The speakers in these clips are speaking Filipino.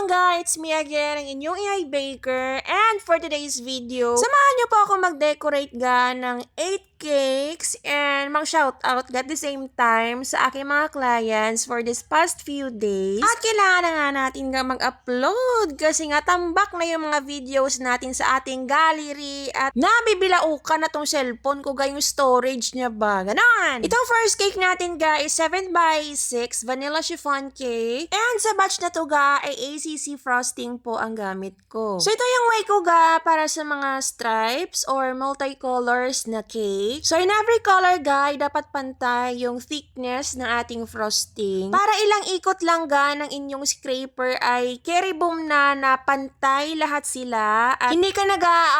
ga, it's me again, ang inyong AI Baker. And for today's video, samahan niyo po ako mag-decorate ga ng 8 cakes and mag-shoutout ga at the same time sa aking mga clients for this past few days. At kailangan na nga natin ga mag-upload kasi nga tambak na yung mga videos natin sa ating gallery at nabibilaukan na tong cellphone ko ga yung storage niya ba. Ganon! Itong first cake natin ga is 7x6 vanilla chiffon cake. And sa batch na to ga ay ACC frosting po ang gamit ko. So ito yung way ko ga para sa mga stripes or multicolors na cake. So in every color ga, dapat pantay yung thickness ng ating frosting. Para ilang ikot lang ga ng inyong scraper ay carry boom na pantay lahat sila. At hindi ka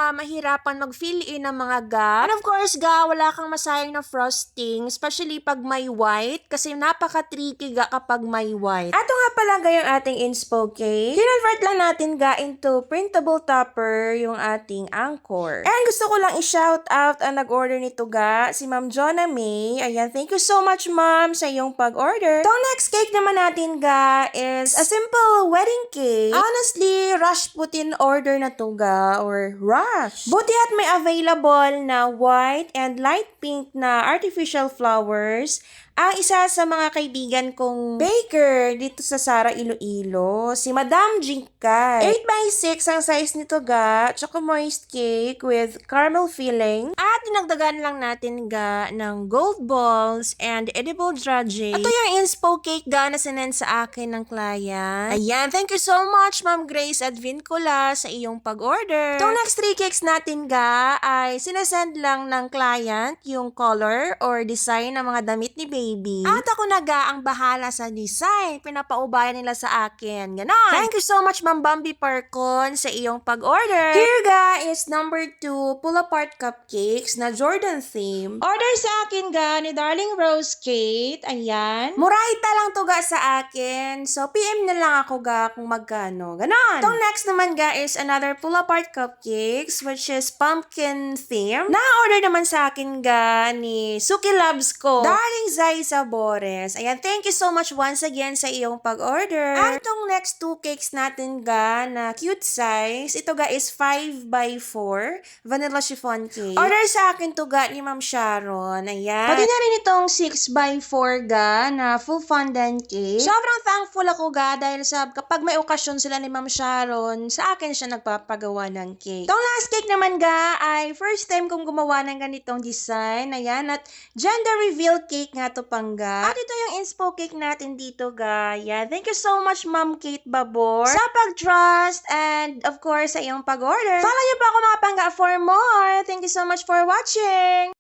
mahirapan mag-fill in ng mga gap. And of course ga, wala kang masayang na frosting, especially pag may white kasi napaka-tricky ga kapag may white. Ato nga pala ga yung ating inspo cake. Kinonvert lang natin ga into printable topper yung ating anchor. And gusto ko lang i-shout out ang nag-order nito ga, si Ma'am Jonna May. Ayan, thank you so much ma'am sa iyong pag-order. Itong next cake naman natin ga is a simple wedding cake. Honestly, rush putin order na to ga or rush. Buti at may available na white and light pink na artificial flowers. Ang isa sa mga kaibigan kong baker dito sa Sara Iloilo, si Madam Jinkay. 8x6 ang size nito ga, choco moist cake with caramel filling. At dinagdagan lang natin ga ng gold balls and edible drudging. Ito yung inspo cake ga na sinend sa akin ng client. Ayan, thank you so much Ma'am Grace at Vincula sa iyong pag-order. Itong next 3 cakes natin ga ay sinesend lang ng client yung color or design ng mga damit ni baby. At ako na ga ang bahala sa design. Pinapaubayan nila sa akin. Ganon. Thank you so much Ma'am Bambi Parcon sa iyong pag-order. Here ga is number 2 pull-apart cupcakes na Jordan theme. Order sa akin ga ni Darling Rose Kate. Ayan. Muraita lang to ga sa akin. So PM na lang ako ga kung magkano. Ganon. Itong next naman ga is another pull-apart cupcakes which is pumpkin theme. Na-order naman sa akin ga ni Suki Loves ko. Darling Zai Sabores. Ayan, thank you so much once again sa iyong pag-order. At itong next 2 cakes natin ga na cute size, ito ga is 5x4 vanilla chiffon cake. Order sa akin to ga ni Ma'am Sharon. Ayan. Pati na rin itong 6x4 ga na full fondant cake. Sobrang thankful ako ga dahil sa kapag may okasyon sila ni Ma'am Sharon, sa akin siya nagpapagawa ng cake. Itong last cake naman ga ay first time kong gumawa ng ganitong design. Ayan, at gender reveal cake nga to pangga. At ito yung inspo cake natin dito ga. Yan. Thank you so much Ma'am Kate Babor sa pag-trust and of course sa iyong pag-order. Follow niyo pa ako mga pangga for more. Thank you so much for watching.